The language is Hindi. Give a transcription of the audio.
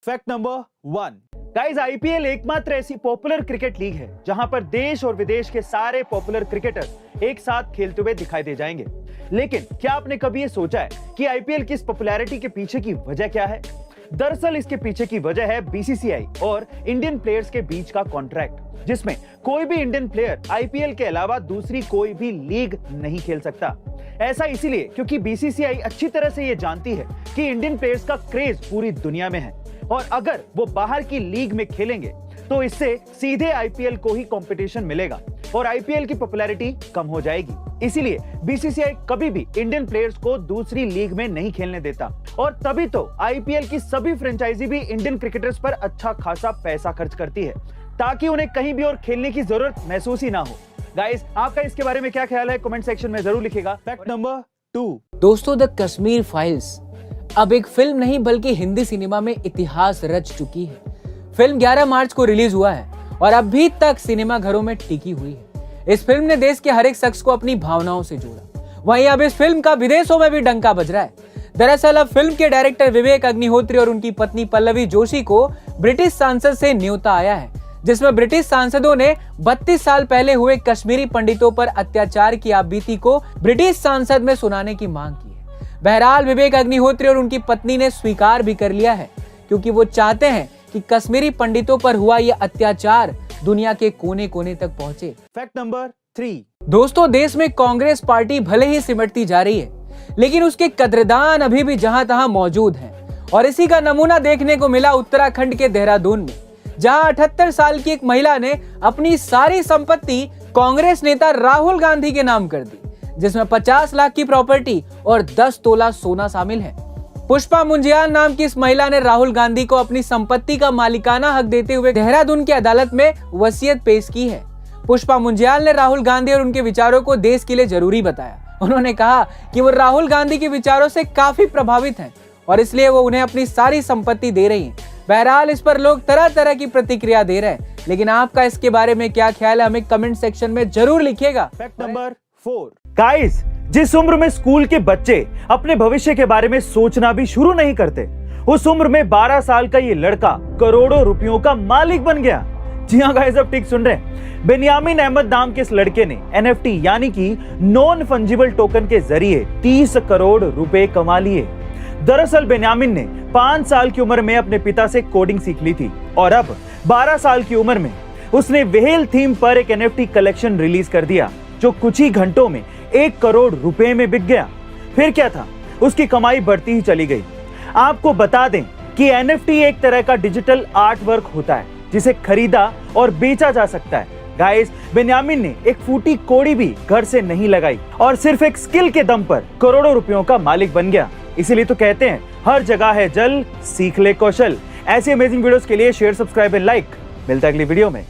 फैक्ट नंबर 1 गाइस, आईपीएल एकमात्र ऐसी पॉपुलर क्रिकेट लीग है जहां पर देश और विदेश के सारे पॉपुलर क्रिकेटर एक साथ खेलते हुए दिखाई दे जाएंगे। लेकिन क्या आपने कभी ये सोचा है कि आईपीएल की इस पॉपुलैरिटी के पीछे की वजह क्या है? दरअसल इसके पीछे की वजह है बीसीसीआई और इंडियन प्लेयर्स के बीच का कॉन्ट्रैक्ट, जिसमें कोई भी इंडियन प्लेयर आईपीएल के अलावा दूसरी कोई भी लीग नहीं खेल सकता। ऐसा इसीलिए क्योंकि बीसीसीआई अच्छी तरह से ये जानती है कि इंडियन प्लेयर्स का क्रेज पूरी दुनिया में है और अगर वो बाहर की लीग में खेलेंगे तो इससे सीधे आईपीएल को ही कंपटीशन मिलेगा और आईपीएल की पॉपुलैरिटी कम हो जाएगी। इसीलिए बीसीसीआई कभी भी इंडियन प्लेयर्स को दूसरी लीग में नहीं खेलने देता और तभी तो आईपीएल की सभी फ्रेंचाइजी भी इंडियन क्रिकेटर्स पर अच्छा खासा पैसा खर्च करती है ताकि उन्हें कहीं भी और खेलने की जरूरत महसूस ही ना हो। गाइस, आपका इसके बारे में क्या ख्याल है? कमेंट सेक्शन में जरूर लिखिएगा। फैक्ट नंबर 2 दोस्तों, द कश्मीर फाइल्स अब एक फिल्म नहीं बल्कि हिंदी सिनेमा में इतिहास रच चुकी है। फिल्म 11 मार्च को रिलीज हुआ है और अभी तक सिनेमा घरों में टिकी हुई है। इस फिल्म ने देश के हर एक शख्स को अपनी भावनाओं से जोड़ा। वहीं अब इस फिल्म का विदेशों में भी डंका बज रहा है। दरअसल अब फिल्म के डायरेक्टर विवेक अग्निहोत्री और उनकी पत्नी पल्लवी जोशी को ब्रिटिश सांसद से न्योता आया है, जिसमें ब्रिटिश सांसदों ने 32 साल पहले हुए कश्मीरी पंडितों पर अत्याचार की आप बीती को ब्रिटिश सांसद में सुनाने की मांग की है। बहरहाल विवेक अग्निहोत्री और उनकी पत्नी ने स्वीकार भी कर लिया है क्योंकि वो चाहते हैं कि कश्मीरी पंडितों पर हुआ यह अत्याचार दुनिया के कोने कोने तक पहुंचे। फैक्ट नंबर 3 दोस्तों, देश में कांग्रेस पार्टी भले ही सिमटती जा रही है, लेकिन उसके कद्रदान अभी भी जहां तहां मौजूद हैं और इसी का नमूना देखने को मिला उत्तराखंड के देहरादून में, जहां 78 साल की एक महिला ने अपनी सारी संपत्ति कांग्रेस नेता राहुल गांधी के नाम कर दी, जिसमें 50 लाख की प्रॉपर्टी और 10 तोला सोना शामिल है। पुष्पा मुंजियाल नाम की इस महिला ने राहुल गांधी को अपनी संपत्ति का मालिकाना हक देते हुए देहरादून की अदालत में वसीयत पेश की है। पुष्पा मुंजियाल ने राहुल गांधी और उनके विचारों को देश के लिए जरूरी बताया। उन्होंने कहा कि वो राहुल गांधी के विचारों से काफी प्रभावित हैं और इसलिए वो उन्हें अपनी सारी संपत्ति दे रही हैं। बहरहाल इस पर लोग तरह तरह की प्रतिक्रिया दे रहे हैं, लेकिन आपका इसके बारे में क्या ख्याल है? हमें कमेंट सेक्शन में जरूर लिखिएगा। फैक्ट नंबर 4 गाइस, जिस उम्र में स्कूल के बच्चे अपने भविष्य के बारे में सोचना भी शुरू नहीं करते, उस उम्र में 12 साल का ये लड़का करोड़ों रुपयों का मालिक बन गया। जी हाँ गाइस, अब ठीक सुन रहे हैं। बेनियामिन अहमद नाम के इस लड़के ने एनएफटी यानी कि नॉन फंजिबल टोकन के जरिए 30 करोड़ रुपए कमा लिए। दरअसल बेनियामिन ने 5 साल की उम्र में अपने पिता से कोडिंग सीख ली थी और अब 12 साल की उम्र में उसने व्हेल थीम पर एक एनएफटी कलेक्शन रिलीज कर दिया जो कुछ ही घंटों में 1 करोड़ रुपए में बिक गया। फिर क्या था, उसकी कमाई बढ़ती ही चली गई। आपको बता दें कि एनएफटी एक तरह का डिजिटल आर्ट वर्क होता है जिसे खरीदा और बेचा जा सकता है। गाइस, बेनियामिन ने एक फूटी कौड़ी भी घर से नहीं लगाई और सिर्फ एक स्किल के दम पर करोड़ों रुपयों का मालिक बन गया। इसीलिए तो कहते हैं हर जगह है जल, सीख ले कौशल। ऐसे अमेजिंग वीडियोस के लिए शेयर, सब्सक्राइब एंड लाइक। मिलता है अगली वीडियो में।